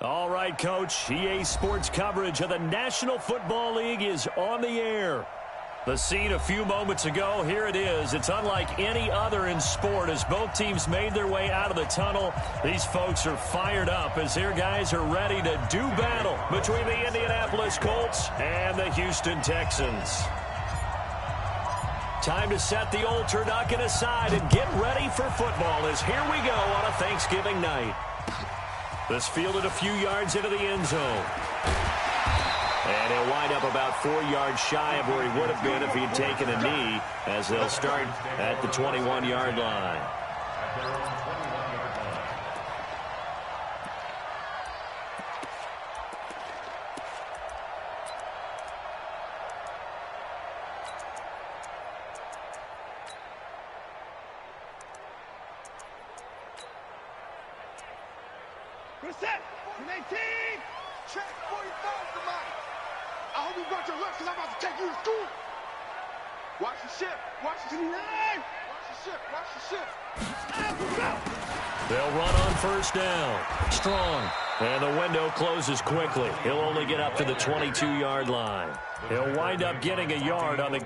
All right, Coach. EA Sports coverage of the National Football League is on the air. The scene a few moments ago, here it is. It's unlike any other in sport as both teams made their way out of the tunnel. These folks are fired up as their guys are ready to do battle between the Indianapolis Colts and the Houston Texans. Time to set the old turducken aside and get ready for football as here we go on a Thanksgiving night. This fielded a few yards into the end zone. And he'll wind up about 4 yards shy of where he would have been if he'd taken a knee as they'll start at the 21-yard line. Set. 18. Check 45 tonight. I hope you brought your lunch because I'm about to take you to school. Watch the ship. Watch the ship. Watch the ship. Watch the ship. They'll run on first down. Strong. And the window closes quickly. He'll only get up to the 22-yard line. He'll wind up getting a yard on the...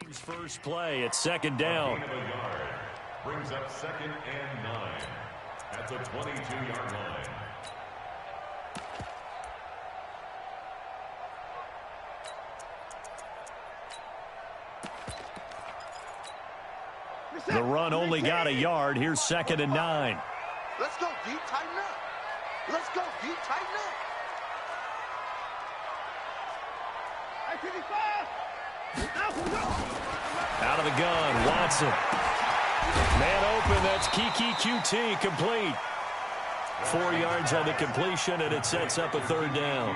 Game's first play at second down. Brings up 2nd and 9 at the 22-yard line. The run only got a yard. Here's 2nd and 9. Let's go deep, tighten up. Let's go deep, tighten up. Out of the gun, Watson. Man open, that's Kiki QT, complete. 4 yards on the completion, and it sets up a third down.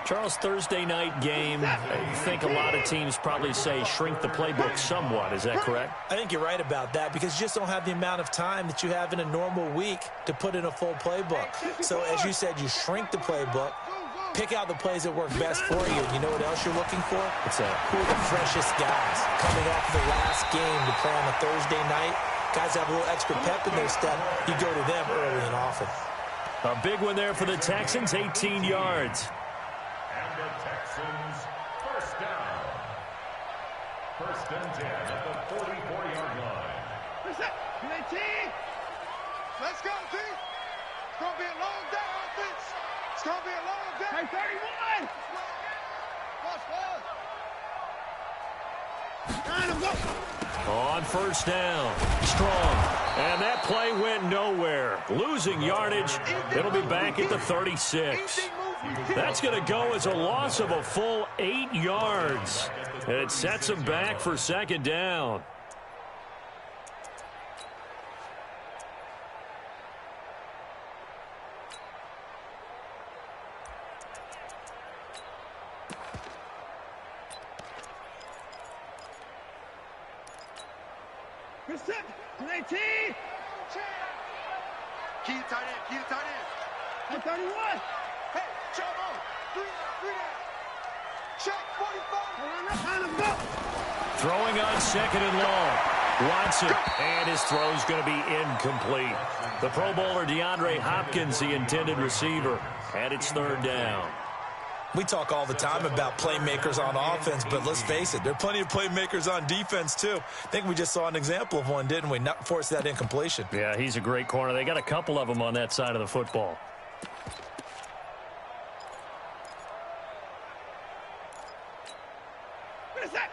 Charles, Thursday night game, I think a lot of teams probably say shrink the playbook somewhat. Is that correct? I think you're right about that because you just don't have the amount of time that you have in a normal week to put in a full playbook. So as you said, you shrink the playbook, pick out the plays that work best for you. And you know what else you're looking for? What's that? Who are the freshest guys coming off the last game to play on a Thursday night? Guys have a little extra pep in their step. You go to them early and often. A big one there for the Texans, 18 yards. And the Texans first down. 1st and 10 at the 44-yard line. Let's go, T. It's going to be a long day, offense. It's going to be a long day. Hey, 31. On first down, Strong. And that play went nowhere. Losing yardage. It'll be back at the 36. That's going to go as a loss of a full 8 yards. And it sets him back for 2nd down. Key to tight end, key to tight end. 31. Hey, check him out. 3 down. Check 45. Throwing on 2nd and long. Watson, and his throw's going to be incomplete. The Pro Bowler DeAndre Hopkins, the intended receiver, and it's 3rd down. We talk all the time about playmakers on offense, but let's face it, there are plenty of playmakers on defense, too. I think we just saw an example of one, didn't we? Not force that incompletion. Yeah, he's a great corner. They got a couple of them on that side of the football.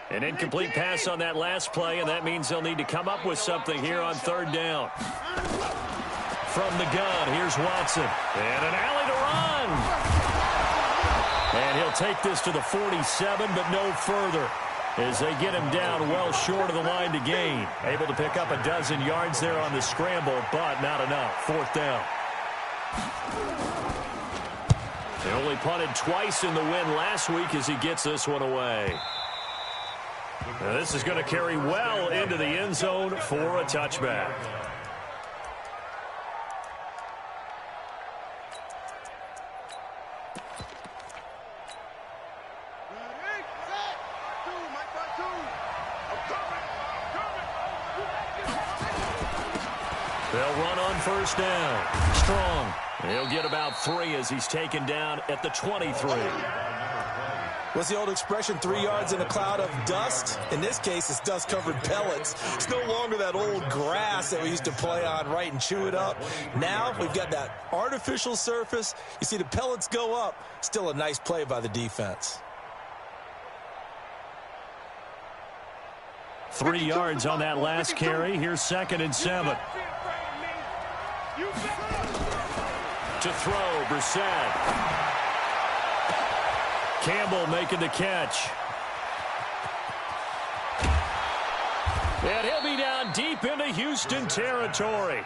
An incomplete pass on that last play, and that means they'll need to come up with something here on 3rd down. From the gun, here's Watson. And an alley to run. And he'll take this to the 47, but no further. as they get him down well short of the line to gain. Able to pick up a dozen yards there on the scramble, but not enough. 4th down. They only punted twice in the win last week as he gets this one away. Now this is going to carry well into the end zone for a touchback. They'll run on 1st down. Strong. He'll get about 3 as he's taken down at the 23. What's the old expression, 3 yards in a cloud of dust? In this case, it's dust-covered pellets. It's no longer that old grass that we used to play on, right, and chew it up. Now we've got that artificial surface. You see the pellets go up. Still a nice play by the defense. 3 yards on that last carry. Here's 2nd and 7. To throw, Brissett. Campbell making the catch. And he'll be down deep into Houston territory.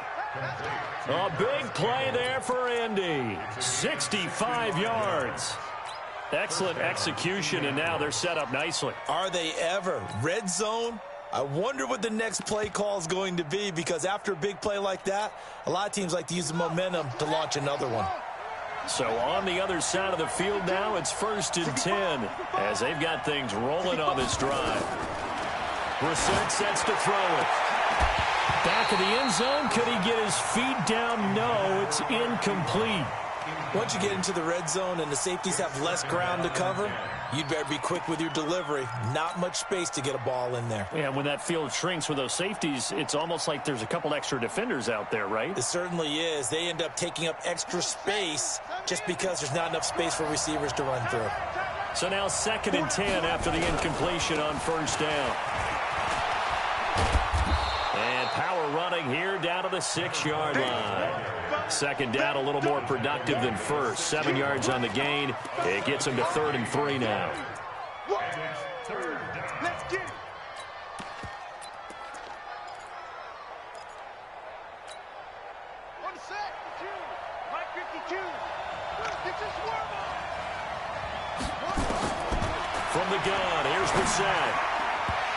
A big play there for Indy. 65 yards. Excellent execution, and now they're set up nicely. Are they ever? Red zone? I wonder what the next play call is going to be, because after a big play like that, a lot of teams like to use the momentum to launch another one. So on the other side of the field now, it's 1st and 10 as they've got things rolling on this drive. Brissett sets to throw it. Back of the end zone. Could he get his feet down? No, it's incomplete. Once you get into the red zone and the safeties have less ground to cover, you'd better be quick with your delivery. Not much space to get a ball in there. Yeah, when that field shrinks with those safeties, it's almost like there's a couple extra defenders out there, right? It certainly is. They end up taking up extra space just because there's not enough space for receivers to run through. So now 2nd and 10 after the incompletion on 1st down. And power running here down to the 6-yard line. 2nd down, a little more productive than 1st. 7 yards on the gain. It gets him to 3rd and 3 now. Let's get it. On the set, Mike 52. Get your swarm on. From the gun, here's Brissett.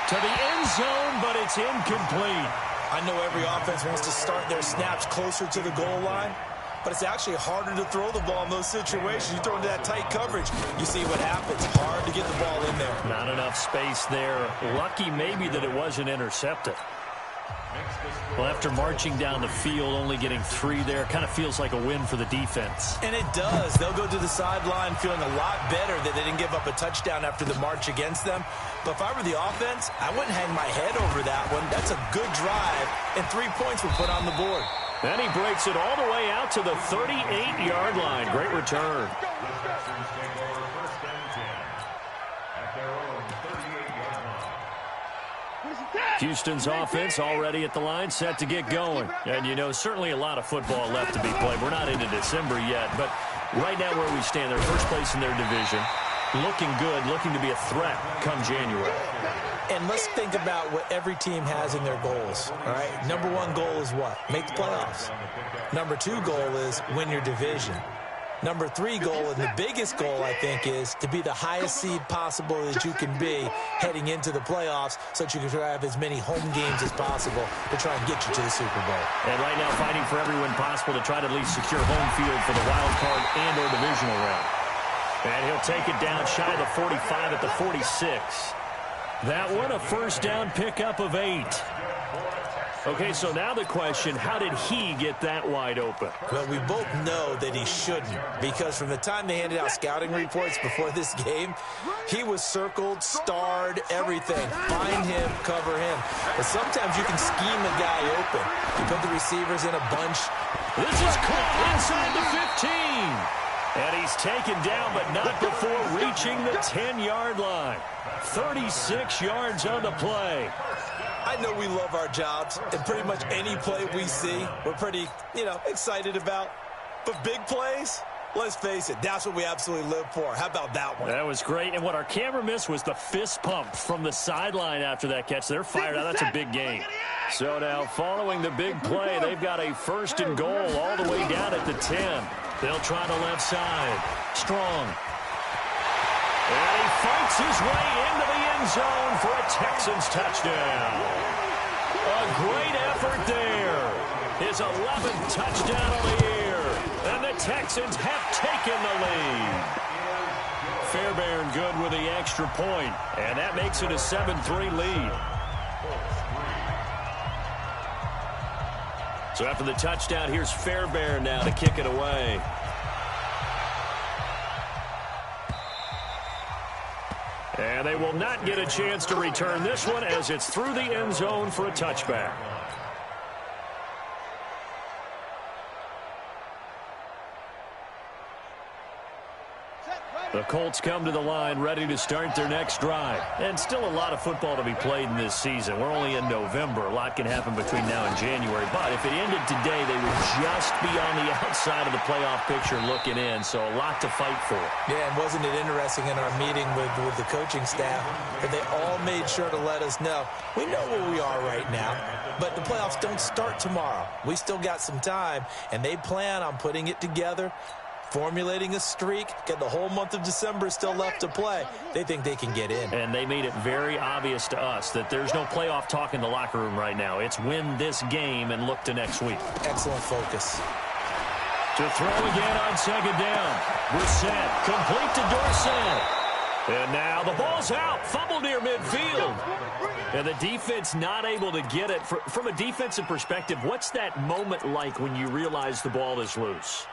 To the end zone, but it's incomplete. I know every offense wants to start their snaps closer to the goal line, but it's actually harder to throw the ball in those situations. You throw into that tight coverage, you see what happens. Hard to get the ball in there. Not enough space there. Lucky maybe that it wasn't intercepted. Well, after marching down the field, only getting 3 there, kind of feels like a win for the defense. And it does. They'll go to the sideline feeling a lot better that they didn't give up a touchdown after the march against them. But if I were the offense, I wouldn't hang my head over that one. That's a good drive, and 3 points were put on the board. And he breaks it all the way out to the 38-yard line. Great return. Houston's offense already at the line, set to get going. And, you know, certainly a lot of football left to be played. We're not into December yet, but right now where we stand, they're first place in their division. Looking good, looking to be a threat come January. And let's think about what every team has in their goals, all right? Number 1 goal is what? Make the playoffs. Number 2 goal is win your division. Number 3 goal, and the biggest goal, I think, is to be the highest seed possible that you can be heading into the playoffs so that you can have as many home games as possible to try and get you to the Super Bowl. And right now fighting for every win possible to try to at least secure home field for the wild card and or divisional round. And he'll take it down shy of the 45 at the 46. That one a 1st down pickup of 8. Okay, so now the question, how did he get that wide open? Well, we both know that he shouldn't, because from the time they handed out scouting reports before this game, he was circled, starred, everything. Find him, cover him. But sometimes you can scheme a guy open. You put the receivers in a bunch. This is caught inside the 15. And he's taken down, but not before reaching the 10-yard line. 36 yards on the play. I know we love our jobs, and pretty much any play we see, we're pretty, excited about. But big plays, Let's face it, that's what we absolutely live for. How about that one? That was great. And what our camera missed was the fist pump from the sideline after that catch. They're fired out. That's a big gain. So now following the big play, they've got a 1st and goal all the way down at the 10. They'll try the left side. Strong. And he fights his way into the end zone for a Texans touchdown. A great effort there. His 11th touchdown of the year. And the Texans have taken the lead. Fairbairn good with the extra point. And that makes it a 7-3 lead. So after the touchdown, here's Fairbairn now to kick it away. And they will not get a chance to return this one as it's through the end zone for a touchback. The Colts come to the line ready to start their next drive. And still a lot of football to be played in this season. We're only in November. A lot can happen between now and January. But if it ended today, they would just be on the outside of the playoff picture looking in. So a lot to fight for. Yeah, and wasn't it interesting in our meeting with the coaching staff that they all made sure to let us know, we know where we are right now, but the playoffs don't start tomorrow. We still got some time, and they plan on putting it together, formulating a streak, get the whole month of December still left to play. They think they can get in. And they made it very obvious to us that there's no playoff talk in the locker room right now. It's win this game and look to next week. Excellent focus. To throw again on 2nd down. Brissett, complete to Dorsett. And now the ball's out. Fumble near midfield. And the defense not able to get it. From a defensive perspective, what's that moment like when you realize the ball is loose?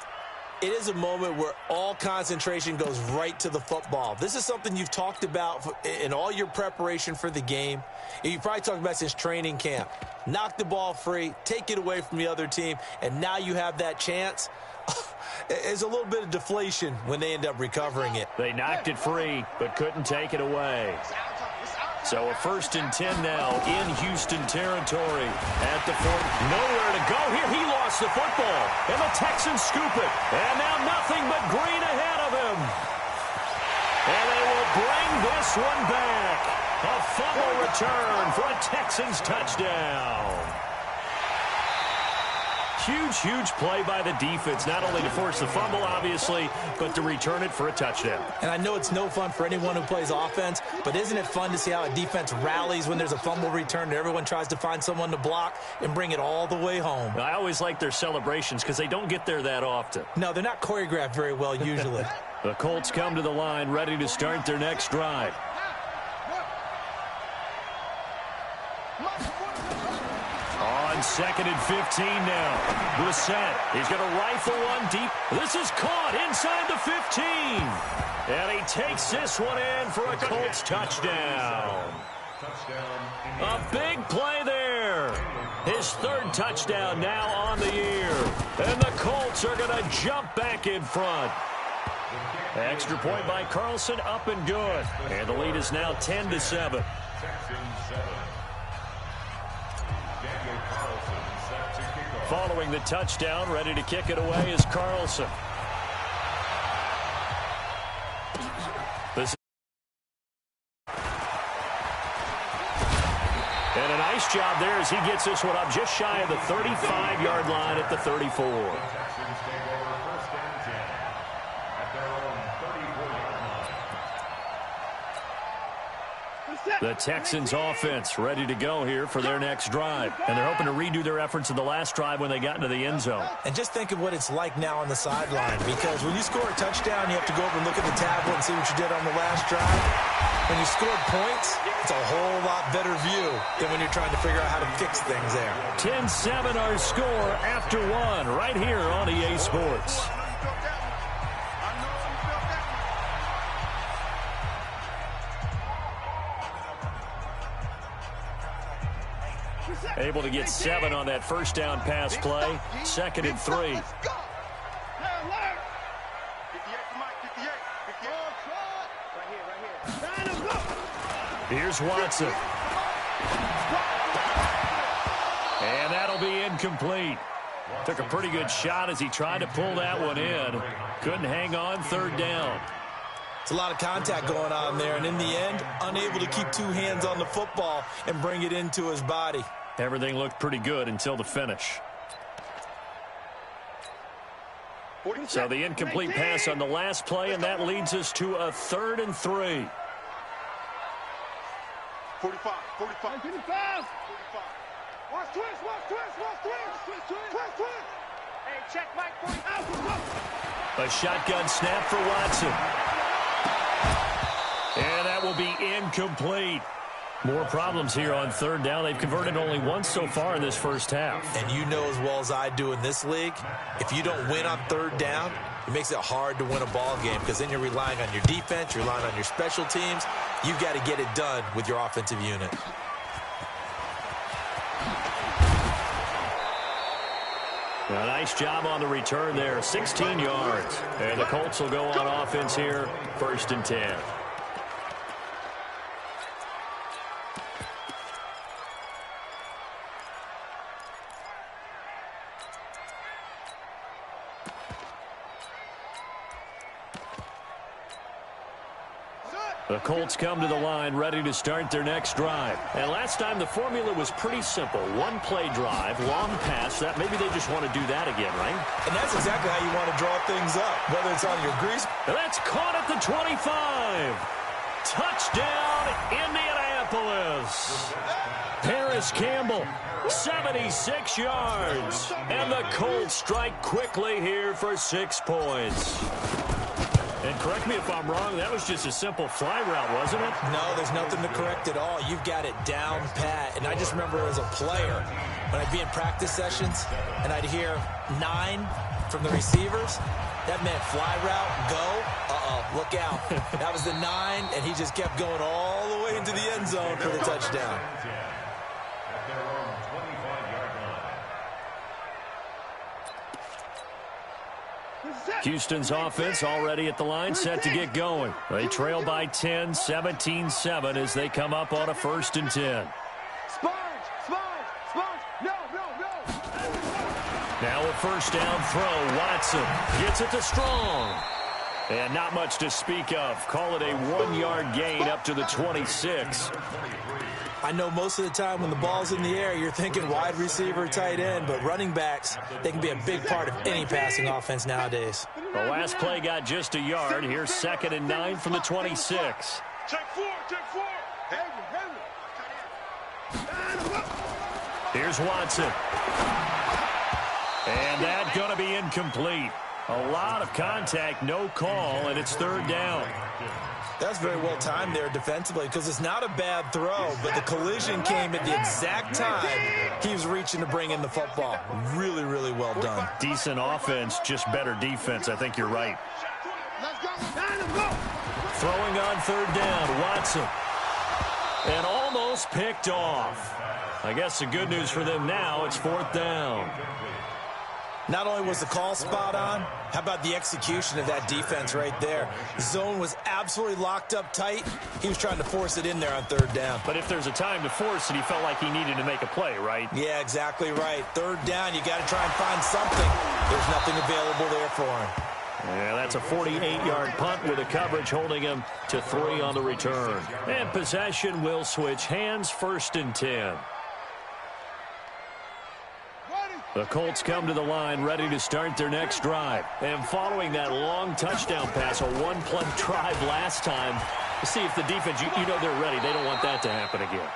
It is a moment where all concentration goes right to the football. This is something you've talked about in all your preparation for the game. You probably talked about since training camp. Knock the ball free, take it away from the other team, and now you have that chance. There's a little bit of deflation when they end up recovering it. They knocked it free, but couldn't take it away. So a 1st and 10 now in Houston territory at the 40. Nowhere to go here. He lost the football, and the Texans scoop it. And now nothing but green ahead of him. And they will bring this one back. A fumble return for a Texans touchdown. Huge, huge play by the defense, not only to force the fumble, obviously, but to return it for a touchdown. And I know it's no fun for anyone who plays offense, but isn't it fun to see how a defense rallies when there's a fumble return and everyone tries to find someone to block and bring it all the way home? I always like their celebrations because they don't get there that often. No, they're not choreographed very well usually. The Colts come to the line ready to start their next drive. On 2nd and 15 now. Brissett, he's going to rifle one deep. This is caught inside the 15. And he takes this one in for a Colts touchdown. A big play there. His 3rd touchdown now on the year. And the Colts are going to jump back in front. Extra point by Carlson, up and good. And the lead is now 10-7. Following the touchdown, ready to kick it away is Carlson. And a nice job there as he gets this one up just shy of the 35-yard line at the 34. The Texans offense ready to go here for their next drive. And they're hoping to redo their efforts in the last drive when they got into the end zone. And just think of what it's like now on the sideline, because when you score a touchdown, you have to go over and look at the tablet and see what you did on the last drive. When you scored points, it's a whole lot better view than when you're trying to figure out how to fix things there. 10-7 our score after one right here on EA Sports. Able to get 7 on that first down pass play. 2nd and 3. Here's Watson. And that'll be incomplete. Took a pretty good shot as he tried to pull that one in. Couldn't hang on third down. It's a lot of contact going on there, and in the end, unable to keep two hands on the football and bring it into his body. Everything looked pretty good until the finish. So the incomplete pass on the last play, and that leads us to a 3rd and 3. 45, 45, 45. Watch twist, watch twist, watch twist, twist, twist. Hey, check Mike 40. A shotgun snap for Watson. And that will be incomplete. More problems here on 3rd down. They've converted only once so far in this first half. And you know as well as I do in this league, if you don't win on 3rd down, it makes it hard to win a ball game because then you're relying on your defense, you're relying on your special teams. You've got to get it done with your offensive unit. A nice job on the return there, 16 yards. And the Colts will go on offense here, 1st and 10. The Colts come to the line ready to start their next drive. And last time the formula was pretty simple. One play drive, long pass. That maybe they just want to do that again, right? And that's exactly how you want to draw things up, whether it's on your grease. And that's caught at the 25. Touchdown, Indianapolis. Paris Campbell, 76 yards. And the Colts strike quickly here for 6 points. And correct me if I'm wrong, that was just a simple fly route, wasn't it? No, there's nothing to correct at all. You've got it down pat. And I just remember as a player, when I'd be in practice sessions and I'd hear 9 from the receivers, that meant fly route, go, look out. That was the 9, and he just kept going all the way into the end zone for the touchdown. Houston's offense already at the line, set to get going. They trail by 10, 17-7 as they come up on a 1st and 10. Now a 1st down throw. Watson gets it to Strong. And not much to speak of. Call it a 1-yard gain up to the 26. I know most of the time when the ball's in the air, you're thinking wide receiver, tight end, but running backs, they can be a big part of any passing offense nowadays. The last play got just a yard. Here's 2nd and 9 from the 26. Check 4, check 4. Here's Watson. And that's going to be incomplete. A lot of contact, no call, and it's 3rd down. That's very well timed there defensively because it's not a bad throw, but the collision came at the exact time he was reaching to bring in the football. Really, really well done. Decent offense, just better defense. I think you're right. Throwing on 3rd down, Watson. And almost picked off. I guess the good news for them now, it's 4th down. Not only was the call spot on, how about the execution of that defense right there? The zone was absolutely locked up tight. He was trying to force it in there on 3rd down. But if there's a time to force it, he felt like he needed to make a play, right? Yeah, exactly right. 3rd down, you got to try and find something. There's nothing available there for him. Yeah, that's a 48-yard punt with the coverage holding him to 3 on the return. And possession will switch hands, 1st and 10. The Colts come to the line ready to start their next drive. And following that long touchdown pass, a 1-play drive last time, to see if the defense, you know they're ready. They don't want that to happen again.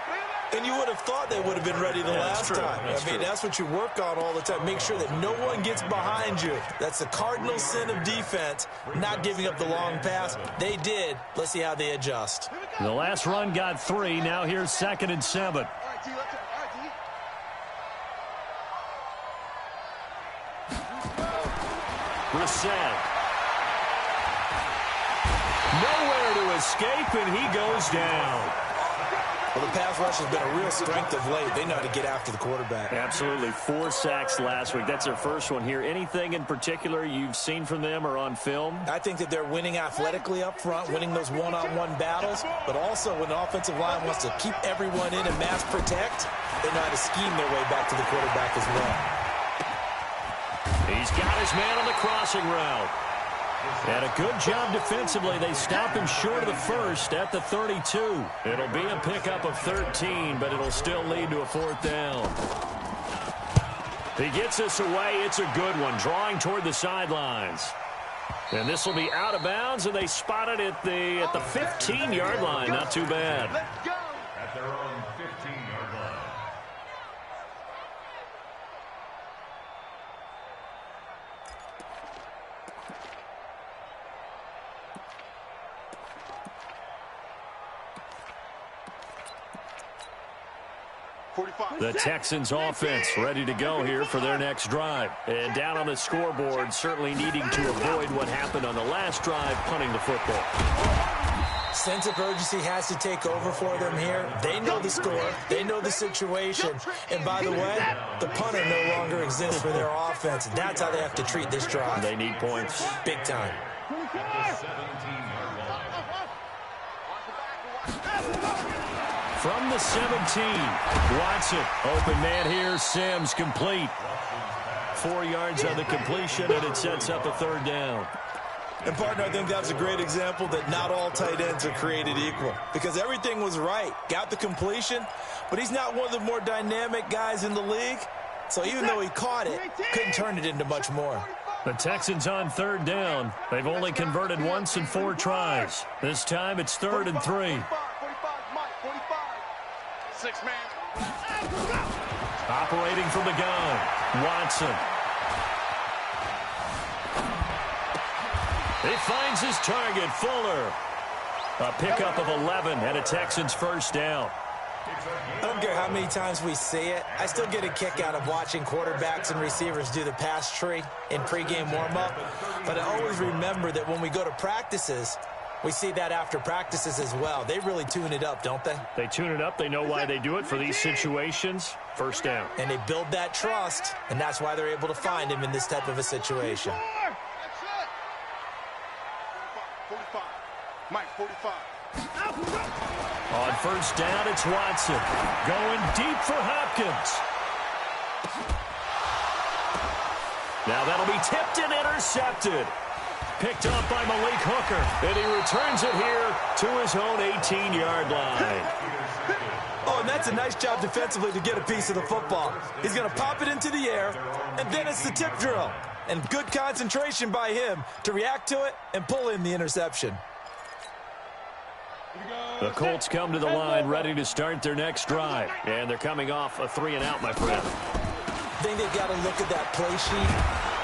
And you would have thought they would have been ready the last time. That's what you work on all the time. Make sure that no one gets behind you. That's the cardinal sin of defense, not giving up the long pass. They did. Let's see how they adjust. The last run got 3. Now here's 2nd and 7. Brissett. Nowhere to escape, and he goes down. Well, the pass rush has been a real strength of late. They know how to get after the quarterback. Absolutely. 4 sacks last week. That's their first one here. Anything in particular you've seen from them or on film? I think that they're winning athletically up front, winning those one-on-one battles, but also when the offensive line wants to keep everyone in and mass protect, they know how to scheme their way back to the quarterback as well. He's got his man on the crossing route. And a good job defensively. They stop him short of the first at the 32. It'll be a pickup of 13, but it'll still lead to a 4th down. He gets this away. It's a good one, drawing toward the sidelines. And this will be out of bounds, and they spot it at the 15-yard line. Not too bad. Let's go. At their own 15-yard line. The Texans offense ready to go here for their next drive. And down on the scoreboard, certainly needing to avoid what happened on the last drive, punting the football. Sense of urgency has to take over for them here. They know the score. They know the situation. And by the way, the punter no longer exists for their offense. That's how they have to treat this drive. They need points. Big time. At the 17-yard line. From the 17, Watson, open man here, Sims, complete. 4 yards on the completion, and it sets up a 3rd down. And, partner, I think that's a great example that not all tight ends are created equal, because everything was right. Got the completion, but he's not one of the more dynamic guys in the league. So even though he caught it, couldn't turn it into much more. The Texans on 3rd down. They've only converted once in 4 tries. This time it's 3rd and 3. 6 man. Operating from the gun, Watson. He finds his target, Fuller. A pickup of 11 and a Texans 1st down. I don't care how many times we see it. I still get a kick out of watching quarterbacks and receivers do the pass tree in pregame warm-up. But I always remember that when we go to practices, we see that after practices as well. They really tune it up, don't they? They tune it up. They know why they do it for these situations. 1st down. And they build that trust, and that's why they're able to find him in this type of a situation. 45. Mike, 45. On 1st down, it's Watson. Going deep for Hopkins. Now that'll be tipped and intercepted. Picked up by Malik Hooker, and he returns it here to his own 18-yard line. Oh, and that's a nice job defensively to get a piece of the football. He's going to pop it into the air, and then it's the tip drill. And good concentration by him to react to it and pull in the interception. The Colts come to the line ready to start their next drive. And they're coming off a 3-and-out, my friend. I think they've got to look at that play sheet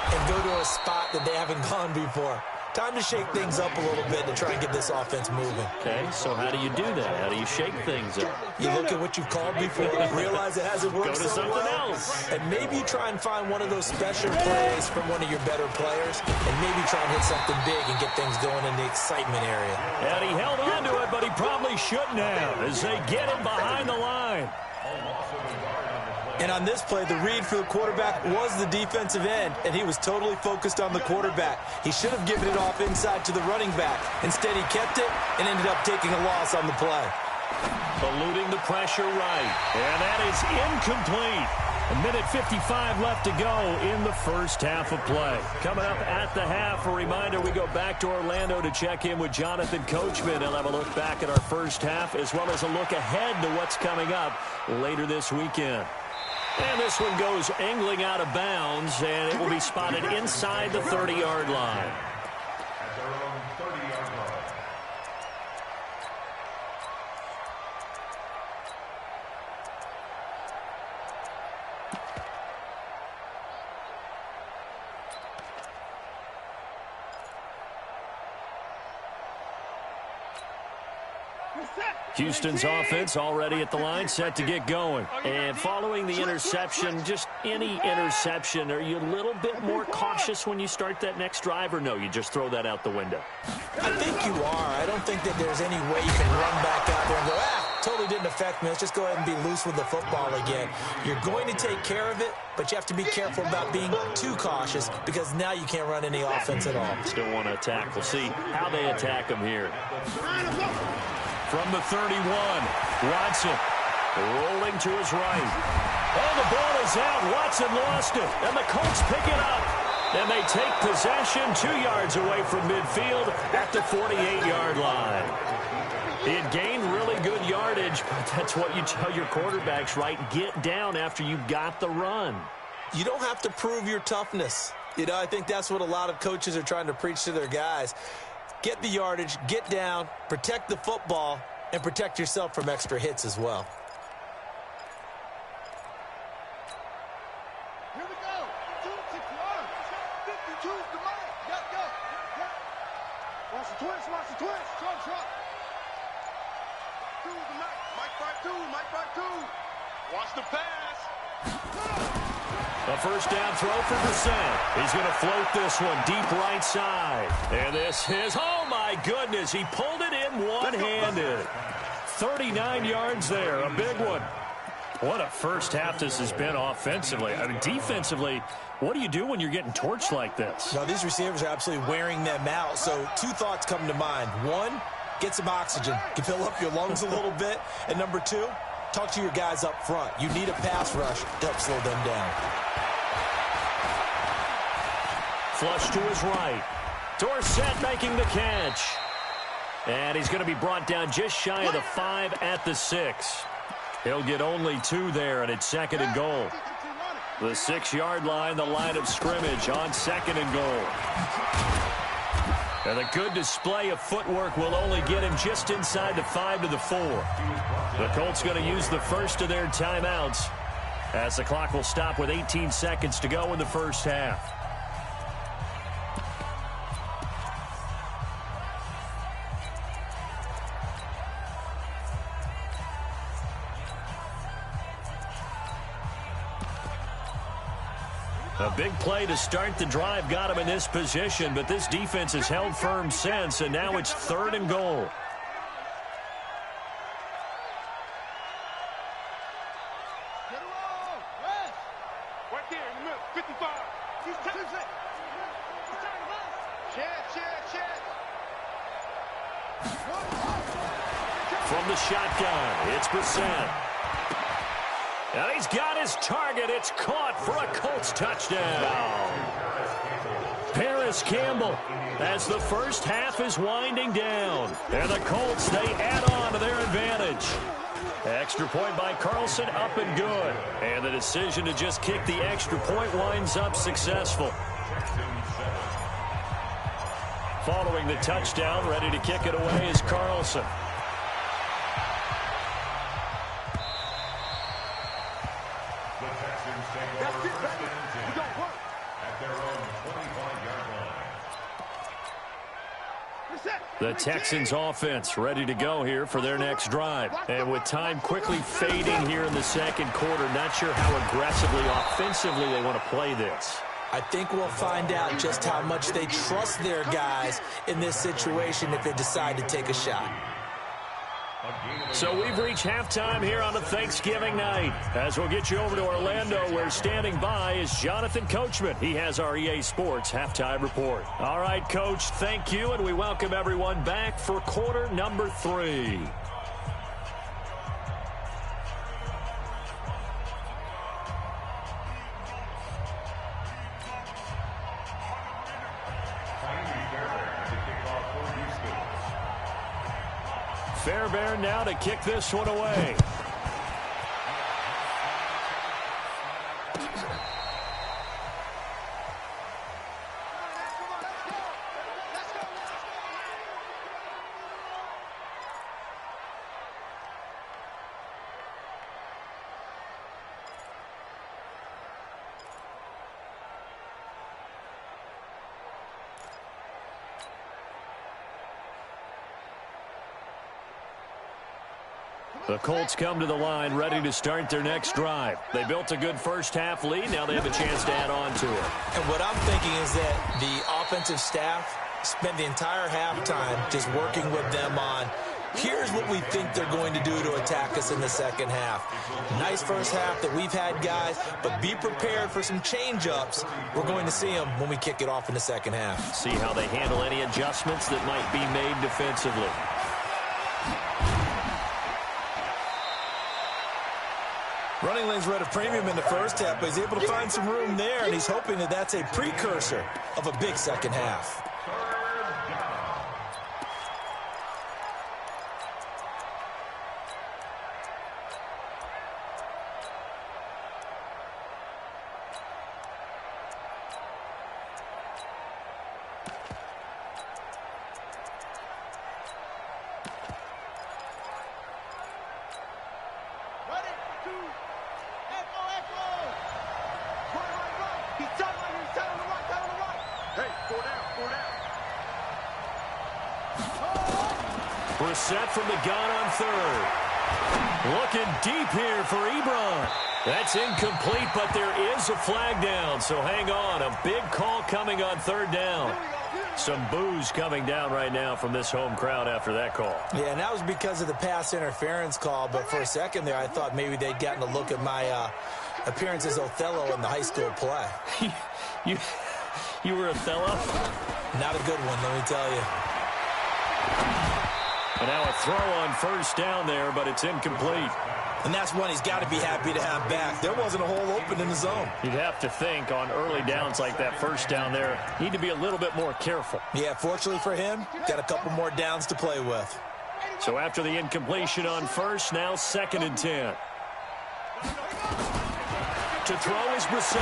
and go to a spot that they haven't gone before. Time to shake things up a little bit to try and get this offense moving. Okay, so how do you do that? How do you shake things up? You look at what you've called before, realize it hasn't worked Go to so something well, else. and maybe you try and find one of those special plays from one of your better players, and maybe try and hit something big and get things going in the excitement area. And he held on to it, but he probably shouldn't have as they get him behind the line. And on this play, the read for the quarterback was the defensive end, and he was totally focused on the quarterback. He should have given it off inside to the running back. Instead, he kept it and ended up taking a loss on the play. Eluding the pressure right. And that is incomplete. 1:55 left to go in the first half of play. Coming up at the half, a reminder, we go back to Orlando to check in with Jonathan Coachman. He'll have a look back at our first half as well as a look ahead to what's coming up later this weekend. And this one goes angling out of bounds, and it will be spotted inside the 30-yard line. At their own 30-yard line. Houston's offense already at the line, set to get going. And following the interception, just any interception, are you a little bit more cautious when you start that next drive, or no, you just throw that out the window? I think you are. I don't think that there's any way you can run back out there and go, totally didn't affect me. Let's just go ahead and be loose with the football again. You're going to take care of it, but you have to be careful about being too cautious because now you can't run any offense at all. Still want to attack. We'll see how they attack him here. From the 31, Watson rolling to his right. Oh, the ball is out. Watson lost it, and the Colts pick it up. And they take possession 2 yards away from midfield at the 48-yard line. He had gained really good yardage, but that's what you tell your quarterbacks, right? Get down after you got the run. You don't have to prove your toughness. You know, I think that's what a lot of coaches are trying to preach to their guys. Get the yardage, get down, protect the football, and protect yourself from extra hits as well. Here we go. 2-6 yards. 52's the mark. Go. Watch the twist. Trump. 2's the mark. Mike 5-2. Watch the pass. A first down throw for Brissett. He's going to float this one deep right side. And this is, oh my goodness, he pulled it in one-handed. 39 yards there, a big one. What a first half this has been offensively. I mean, defensively, what do you do when you're getting torched like this? Now, these receivers are absolutely wearing them out. So 2 thoughts come to mind. 1, get some oxygen. Fill up your lungs a little bit. And number 2, talk to your guys up front. You need a pass rush to help slow them down. Flush to his right. Dorsett making the catch. And he's going to be brought down just shy of the 5 at the 6. He'll get only 2 there, and it's 2nd and goal. The 6-yard line, the line of scrimmage on 2nd and goal. And a good display of footwork will only get him just inside the 5 to the 4. The Colts going to use the first of their timeouts as the clock will stop with 18 seconds to go in the first half. A big play to start the drive got him in this position, but this defense has held firm since, and now it's 3rd and goal. Get it all. Right there in the middle. 55. He's touching it. Chad. From the shotgun, it's Brissett. And he's got his target. It's caught for a Colts touchdown. Paris Campbell as the first half is winding down. And the Colts, they add on to their advantage. Extra point by Carlson, up and good. And the decision to just kick the extra point winds up successful. Following the touchdown, ready to kick it away is Carlson. The Texans offense ready to go here for their next drive. And with time quickly fading here in the second quarter, not sure how aggressively, offensively they want to play this. I think we'll find out just how much they trust their guys in this situation if they decide to take a shot. So we've reached halftime here on a Thanksgiving night. As we'll get you over to Orlando, where standing by is Jonathan Coachman. He has our EA Sports Halftime Report. All right, Coach, thank you, and we welcome everyone back for quarter number 3. Fairbairn now to kick this one away. The Colts come to the line ready to start their next drive. They built a good first half lead. Now they have a chance to add on to it. And what I'm thinking is that the offensive staff spent the entire halftime just working with them on, here's what we think they're going to do to attack us in the second half. Nice first half that we've had, guys, but be prepared for some change-ups. We're going to see them when we kick it off in the second half. See how they handle any adjustments that might be made defensively. Running lanes were at a premium in the first half, but he's able to find some room there, and he's hoping that that's a precursor of a big second half. Set from the gun on third. Looking deep here for Ebron. That's incomplete, but there is a flag down, so hang on. A big call coming on third down. Some boos coming down right now from this home crowd after that call. Yeah, and that was because of the pass interference call, but for a second there I thought maybe they'd gotten a look at my appearance as Othello in the high school play. You were Othello? Not a good one, let me tell you. And now a throw on first down there, but it's incomplete. And that's one he's got to be happy to have back. There wasn't a hole open in the zone. You'd have to think on early downs like that first down there, need to be a little bit more careful. Yeah, fortunately for him, got a couple more downs to play with. So after the incompletion on first, now 2nd and 10. To throw is Brissett.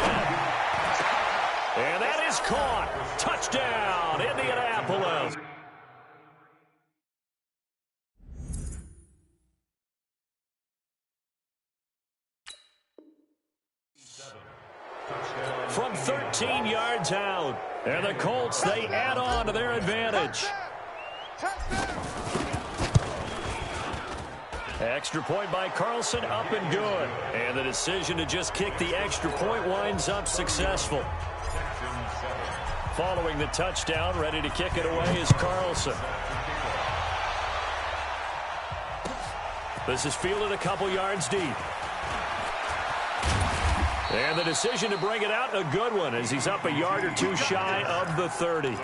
And that is caught. Touchdown, Indianapolis. From 13 yards out. And the Colts, they add on to their advantage. Extra point by Carlson, up and good. And the decision to just kick the extra point winds up successful. Following the touchdown, ready to kick it away is Carlson. This is fielded a couple yards deep. And the decision to bring it out, a good one, as he's up a yard or two shy of the 30.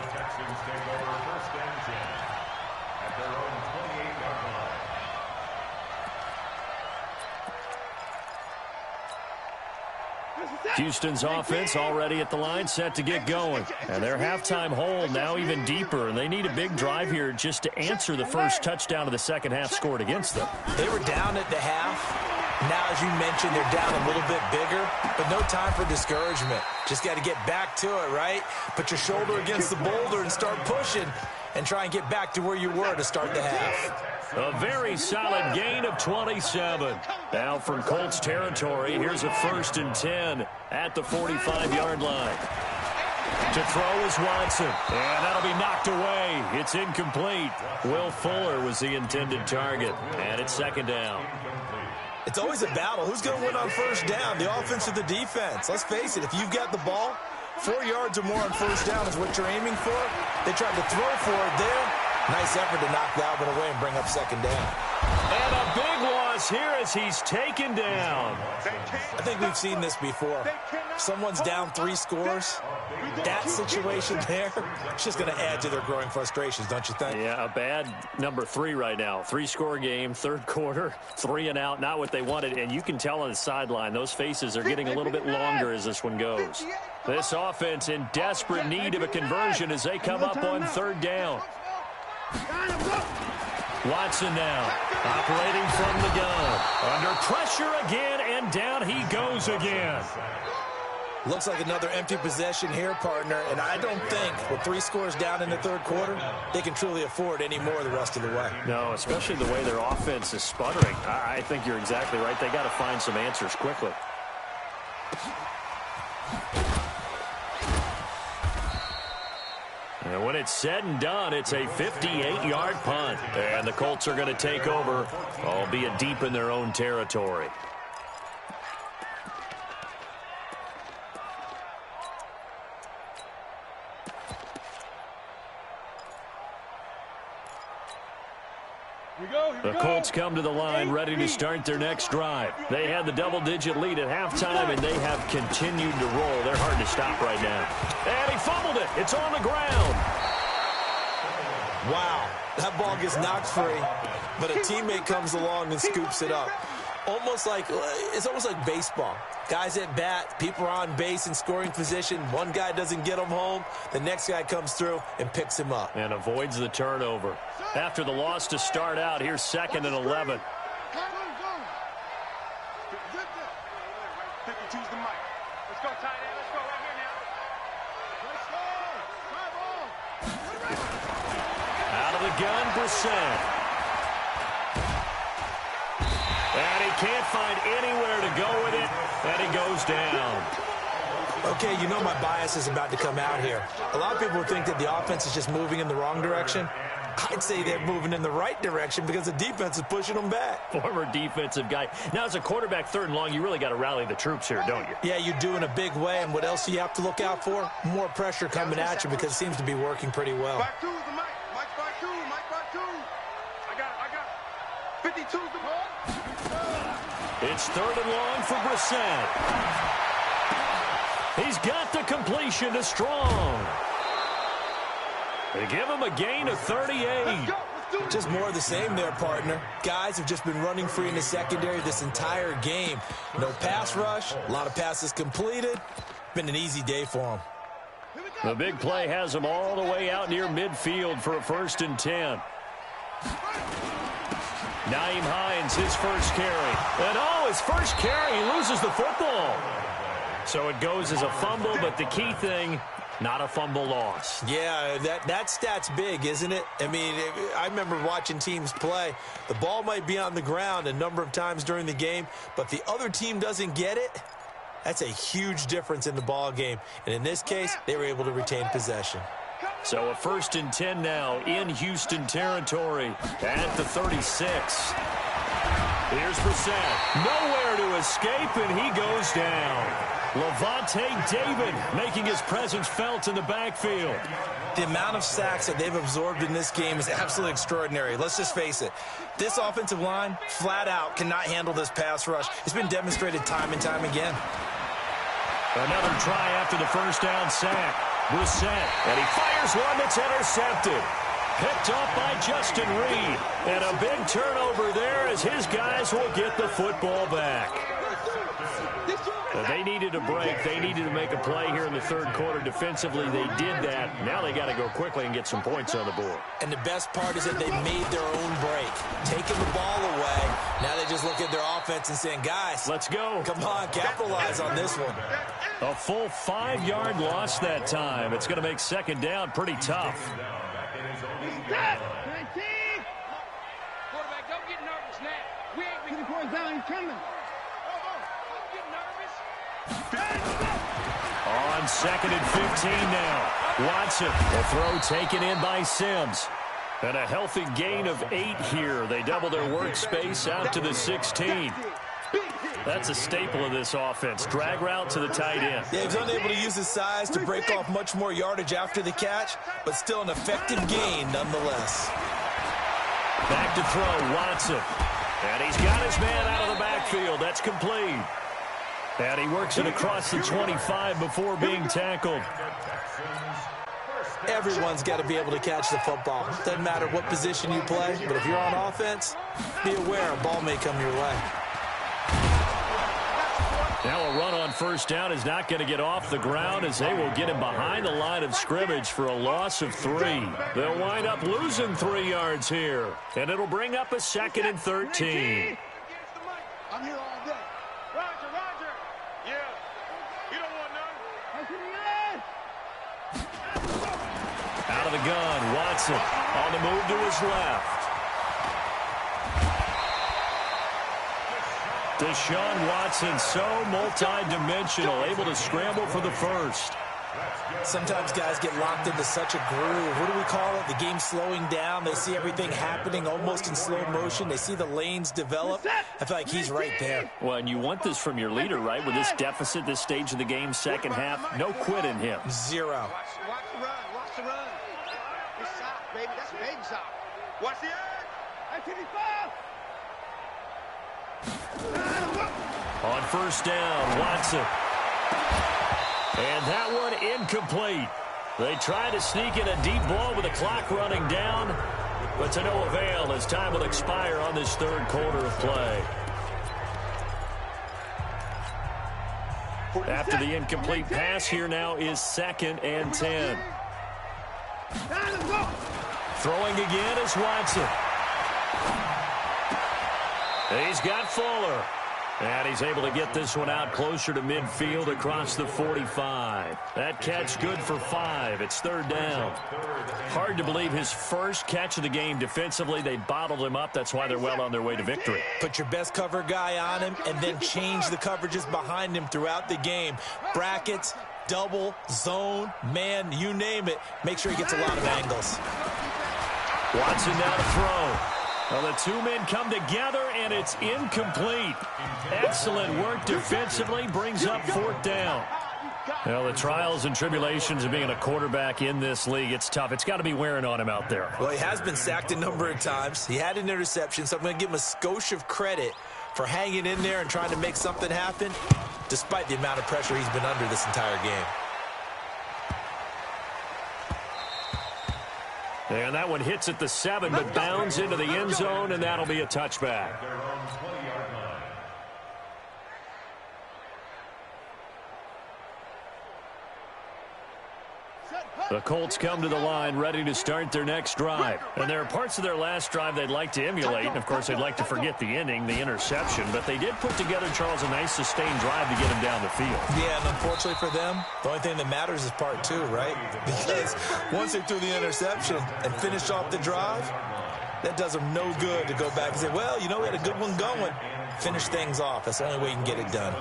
Houston's offense already at the line, set to get going. And their halftime hole now even deeper, and they need a big drive here just to answer the first touchdown of the second half scored against them. They were down at the half. Now, as you mentioned, they're down a little bit bigger, but no time for discouragement. Just got to get back to it, right? Put your shoulder against the boulder and start pushing and try and get back to where you were to start the half. A very solid gain of 27. Now from Colts territory, here's a 1st and 10 at the 45-yard line. To throw is Watson, and that'll be knocked away. It's incomplete. Will Fuller was the intended target, and it's 2nd down. It's always a battle. Who's going to win on first down, the offense or the defense? Let's face it, if you've got the ball, 4 yards or more on first down is what you're aiming for. They tried to throw for it there. Nice effort to knock that one away and bring up 2nd down. And a big loss here as he's taken down. I think we've seen this before. Someone's down 3 scores. That situation there, it's just going to add to their growing frustrations, don't you think? Yeah, a bad number 3 right now. 3-score game, 3rd quarter, 3 and out, not what they wanted. And you can tell on the sideline, those faces are getting a little bit longer as this one goes. This offense in desperate need of a conversion as they come up on 3rd down. Watson now, operating from the gun. Under pressure again, and down he goes again. Looks like another empty possession here, partner, and I don't think with 3 scores down in the 3rd quarter, they can truly afford any more the rest of the way. No, especially the way their offense is sputtering. I think you're exactly right. They got to find some answers quickly. And when it's said and done, it's a 58-yard punt. And the Colts are going to take over, albeit deep in their own territory. The Colts come to the line ready to start their next drive. They had the double-digit lead at halftime, and they have continued to roll. They're hard to stop right now. And he fumbled it. It's on the ground. Wow. That ball gets knocked free, but a teammate comes along and scoops it up. almost like baseball. Guys at bat, people are on base in scoring position. One guy doesn't get him home. The next guy comes through and picks him up. And avoids the turnover. After the loss to start out, here's 2nd and 11. 52's the mic. Let's go, tight end. Let's go right here now. Let's go. Out of the gun, Brissett. And he can't find anywhere to go with it, and he goes down. Okay, you know my bias is about to come out here. A lot of people think that the offense is just moving in the wrong direction. I'd say they're moving in the right direction because the defense is pushing them back. Former defensive guy. Now, as a quarterback, 3rd and long, you really got to rally the troops here, don't you? Yeah, you do in a big way, and what else do you have to look out for? More pressure coming at you because it seems to be working pretty well. Back 2's the mic. Mike back 2. Mike back 2. I got it. 52's the ball. It's 3rd and long for Brissett. He's got the completion to Strong. They give him a gain of 38. Just more of the same there, partner. Guys have just been running free in the secondary this entire game. No pass rush, a lot of passes completed. Been an easy day for them. The big play has him all the way out near midfield for a 1st and 10. Nyheim Hines, his first carry. And his first carry, he loses the football. So it goes as a fumble, but the key thing, not a fumble loss. Yeah, that stat's big, isn't it? I mean, I remember watching teams play. The ball might be on the ground a number of times during the game, but the other team doesn't get it. That's a huge difference in the ball game. And in this case, they were able to retain possession. So a 1st and 10 now in Houston territory at the 36. Here's Brissett. Nowhere to escape, and he goes down. Levante David making his presence felt in the backfield. The amount of sacks that they've absorbed in this game is absolutely extraordinary. Let's just face it. This offensive line, flat out, cannot handle this pass rush. It's been demonstrated time and time again. Another try after the 1st down sack. Brissett, and he fires one that's intercepted. Picked off by Justin Reed. And a big turnover there as his guys will get the football back. They needed a break. They needed to make a play here in the 3rd quarter. Defensively, they did that. Now they got to go quickly and get some points on the board. And the best part is that they made their own break. Taking the ball away. Now they just look at their offense and saying, guys, let's go. Come on, capitalize on this one. A full 5-yard loss that time. It's going to make 2nd down pretty tough. Quarterback, don't get nervous now. We ain't been points down. He's coming. On 2nd and 15 now. Watson, the throw taken in by Sims. And a healthy gain of 8 here. They double their workspace out to the 16. That's a staple of this offense. Drag route to the tight end. Yeah, he's unable to use his size to break off much more yardage after the catch, but still an effective gain nonetheless. Back to throw, Watson. And he's got his man out of the backfield. That's complete. And he works it across the 25 before being tackled. Everyone's got to be able to catch the football. Doesn't matter what position you play, but if you're on offense, be aware a ball may come your way. Now a run on 1st down is not going to get off the ground as they will get him behind the line of scrimmage for a loss of 3. They'll wind up losing 3 yards here, and it'll bring up a 2nd and 13. I'm here all day. Roger. Yeah. You don't want none. Out of the gun, Watson on the move to his left. Deshaun Watson, so multi-dimensional, able to scramble for the 1st. Sometimes guys get locked into such a groove. What do we call it? The game's slowing down. They see everything happening almost in slow motion. They see the lanes develop. I feel like he's right there. Well, and you want this from your leader, right? With this deficit, this stage of the game, 2nd half, no quit in him. 0. Watch the run. It's soft, baby. That's baby soft. Watch the edge. I-25. On 1st down, Watson. And that one incomplete. They try to sneak in a deep ball with the clock running down, but to no avail as time will expire on this 3rd quarter of play. After the incomplete pass, here now is 2nd and 10. Throwing again is Watson. He's got Fuller. And he's able to get this one out closer to midfield across the 45. That catch good for 5. It's 3rd down. Hard to believe his first catch of the game defensively. They bottled him up. That's why they're well on their way to victory. Put your best cover guy on him and then change the coverages behind him throughout the game. Brackets, double, zone, man, you name it. Make sure he gets a lot of angles. Watson now to throw. Well, the two men come together, and it's incomplete. Excellent work defensively, brings up 4th down. Well, the trials and tribulations of being a quarterback in this league, it's tough. It's got to be wearing on him out there. Well, he has been sacked a number of times. He had an interception, so I'm going to give him a skosh of credit for hanging in there and trying to make something happen, despite the amount of pressure he's been under this entire game. And that one hits at the 7, but bounds into the end zone, and that'll be a touchback. The Colts come to the line ready to start their next drive. And there are parts of their last drive they'd like to emulate. And, of course, they'd like to forget the ending, the interception. But they did put together, Charles, a nice sustained drive to get him down the field. Yeah, and unfortunately for them, the only thing that matters is part 2, right? Because once they threw the interception and finished off the drive, that does them no good to go back and say, well, you know, we had a good one going. Finish things off. That's the only way you can get it done.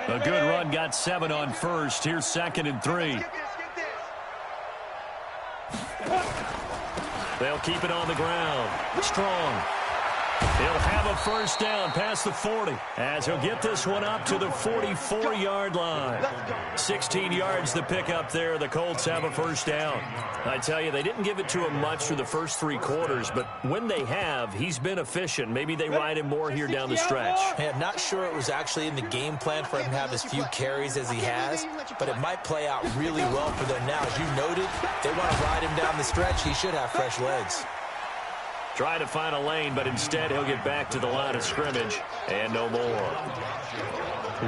A good run, got 7 on first. Here's 2nd and 3. They'll keep it on the ground. Strong. He'll have a first down past the 40 as he'll get this one up to the 44-yard line. 16 yards to pick up there. The Colts have a first down. I tell you, they didn't give it to him much through the first 3 quarters, but when they have, he's been efficient. Maybe they ride him more here down the stretch. Hey, I'm not sure it was actually in the game plan for him to have as few carries as he has, but it might play out really well for them now. As you noted, they want to ride him down the stretch. He should have fresh legs. Try to find a lane, but instead he'll get back to the line of scrimmage and no more.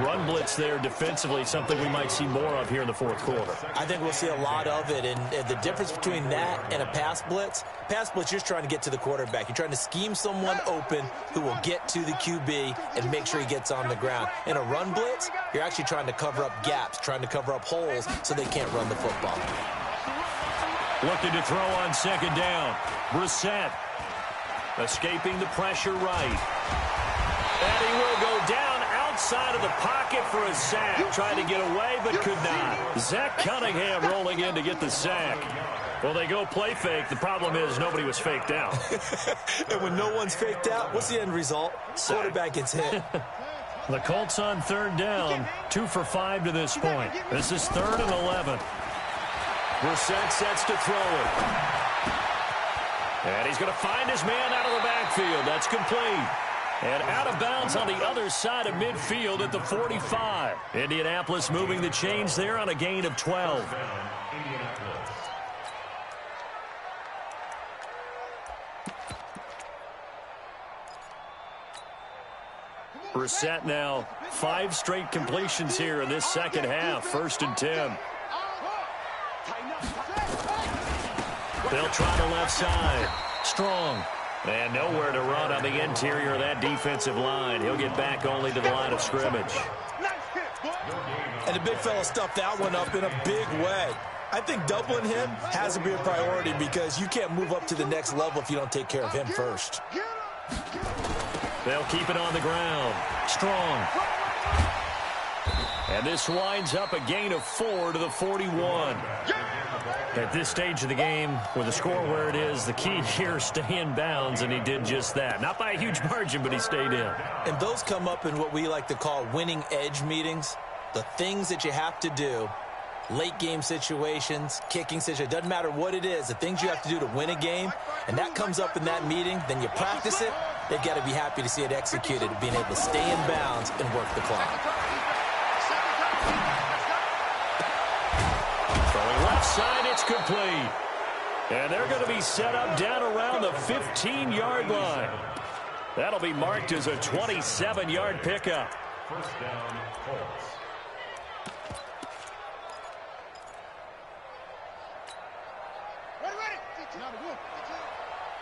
Run blitz there defensively, something we might see more of here in the 4th quarter. I think we'll see a lot of it, and the difference between that and a pass blitz, you're just trying to get to the quarterback. You're trying to scheme someone open who will get to the QB and make sure he gets on the ground. In a run blitz, you're actually trying to cover up gaps, trying to cover up holes so they can't run the football. Looking to throw on 2nd down. Brissett. Escaping the pressure right. And he will go down outside of the pocket for a sack. Tried to get away, but could not. Zach Cunningham rolling in to get the sack. Well, they go play fake. The problem is nobody was faked out. And when no one's faked out, what's the end result? Quarterback gets hit. The Colts on 3rd down. 2 for 5 to this point. This is 3rd and 11. Brissett sets to throw it. And he's going to find his man out of the backfield. That's complete. And out of bounds on the other side of midfield at the 45. Indianapolis moving the chains there on a gain of 12. Brissett now 5 straight completions here in this second half. 1st and 10. They'll try the left side. Strong. And nowhere to run on the interior of that defensive line. He'll get back only to the line of scrimmage. And the big fella stuffed that one up in a big way. I think doubling him has to be a priority because you can't move up to the next level if you don't take care of him first. They'll keep it on the ground. Strong. And this winds up a gain of 4 to the 41. At this stage of the game, with the score where it is, the key here is stay in bounds, and he did just that. Not by a huge margin, but he stayed in. And those come up in what we like to call winning edge meetings. The things that you have to do, late game situations, kicking situations, doesn't matter what it is, the things you have to do to win a game, and that comes up in that meeting, then you practice it, they've got to be happy to see it executed, being able to stay in bounds and work the clock. Throwing left side, it's complete. And they're going to be set up down around the 15-yard line. That'll be marked as a 27-yard pickup. First down, Colts. Ready.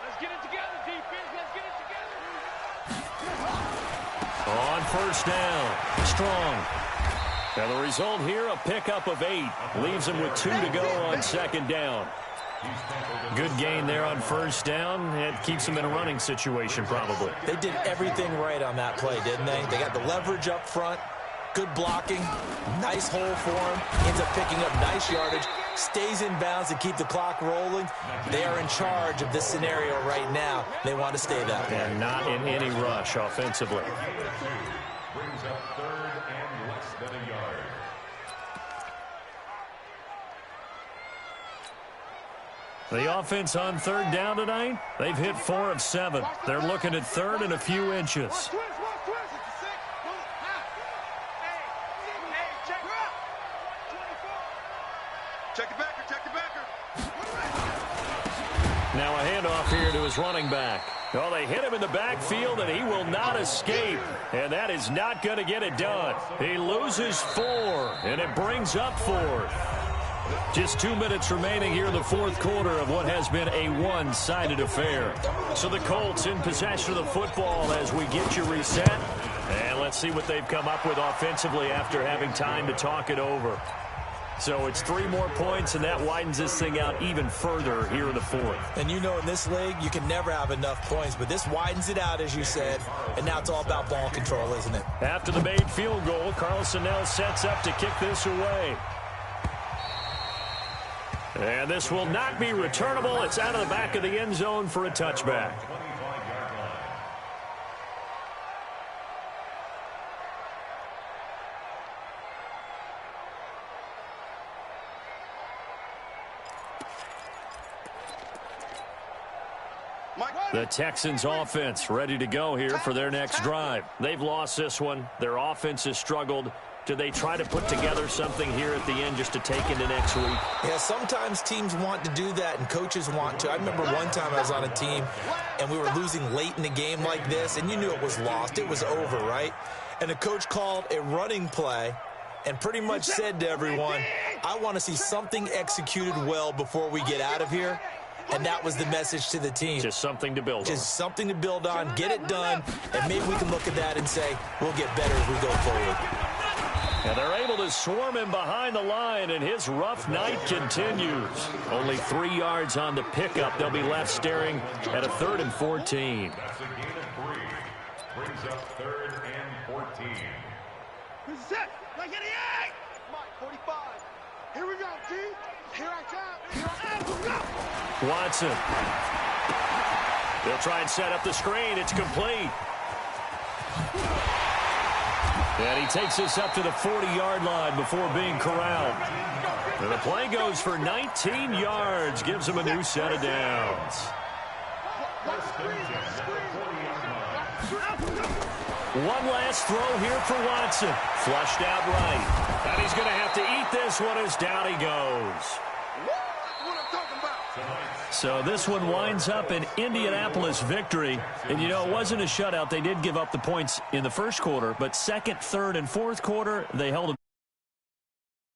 Let's get it together, defense. Let's get it together. On first down, Strong. And the result here, a pickup of 8. Leaves him with 2 to go on second down. Good gain there on first down. It keeps them in a running situation, probably. They did everything right on that play, didn't they? They got the leverage up front, good blocking, nice hole for him, ends up picking up nice yardage, stays in bounds to keep the clock rolling. They are in charge of this scenario right now. They want to stay that way. And not in any rush offensively. Brings up third and less than a yard. The offense on third down tonight, they've hit 4 of 7. They're looking at third and a few inches. Check the backer. Now a handoff here to his running back. Oh, they hit him in the backfield, and he will not escape. And that is not going to get it done. He loses 4, and it brings up 4. Just 2 minutes remaining here in the fourth quarter of what has been a one-sided affair. So the Colts in possession of the football as we get you reset. And let's see what they've come up with offensively after having time to talk it over. So it's 3 more points, and that widens this thing out even further here in the fourth. And you know in this league, you can never have enough points, but this widens it out, as you said, and now it's all about ball control, isn't it? After the made field goal, Carlson now sets up to kick this away. And this will not be returnable. It's out of the back of the end zone for a touchback. The Texans offense ready to go here for their next drive. They've lost this one. Their offense has struggled. Do they try to put together something here at the end just to take into next week? Yeah, sometimes teams want to do that and coaches want to. I remember one time I was on a team and we were losing late in the game like this, and you knew it was lost. It was over, right? And the coach called a running play and pretty much said to everyone, I want to see something executed well before we get out of here. And that was the message to the team. Just something to build on. Just something to build on, get it done, and maybe we can look at that and say, we'll get better as we go forward. And they're able to swarm him behind the line, and his rough night continues. Only 3 yards on the pickup. They'll be left staring at a 3rd and 14. That's a gain of 3. Brings up 3rd and 14. Set. Like 88. Mike, 45. Here we go, G. Here I come. Here I am. Go. Watson. They'll try and set up the screen. It's complete. And he takes us up to the 40-yard line before being corralled. And the play goes for 19 yards. Gives him a new set of downs. One last throw here for Watson. Flushed out right. And he's going to have to eat this one as down he goes. So this one winds up an Indianapolis victory. And, you know, it wasn't a shutout. They did give up the points in the first quarter. But second, third, and fourth quarter, they held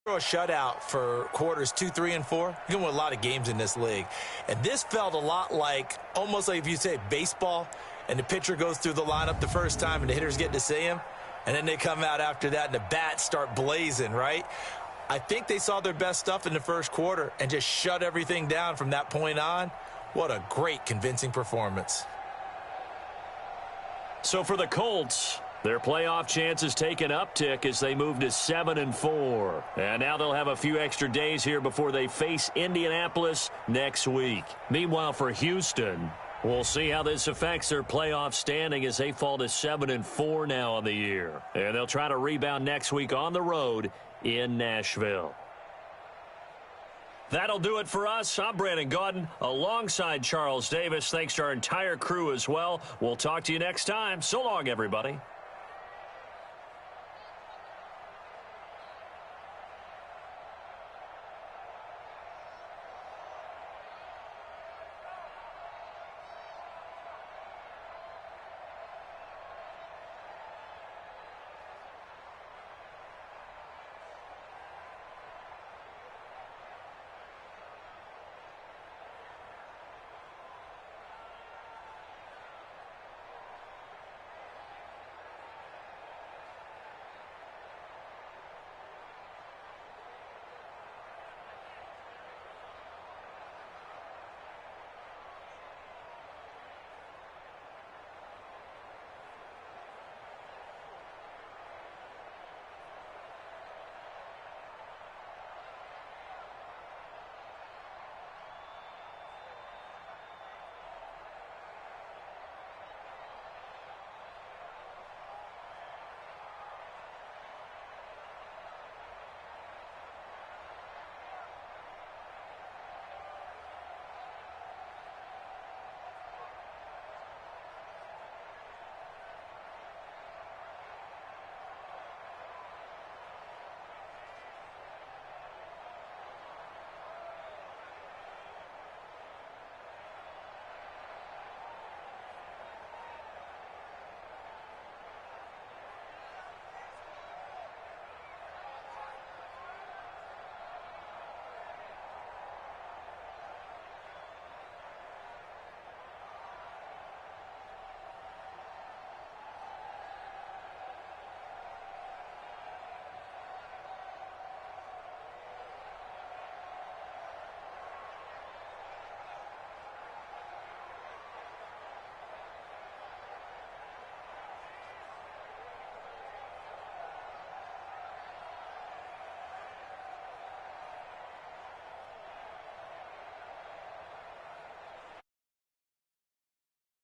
A shutout for quarters 2, 3, and 4. You can win a lot of games in this league. And this felt a lot like, almost like if you say baseball, and the pitcher goes through the lineup the first time and the hitters get to see him, and then they come out after that and the bats start blazing, right? I think they saw their best stuff in the first quarter and just shut everything down from that point on. What a great, convincing performance. So for the Colts, their playoff chances take an uptick as they move to 7-4. And now they'll have a few extra days here before they face Indianapolis next week. Meanwhile, for Houston, we'll see how this affects their playoff standing as they fall to 7-4 now on the year. And they'll try to rebound next week on the road in Nashville. That'll do it for us. I'm Brandon Gaudin alongside Charles Davis. Thanks to our entire crew as well. We'll talk to you next time. So long, everybody.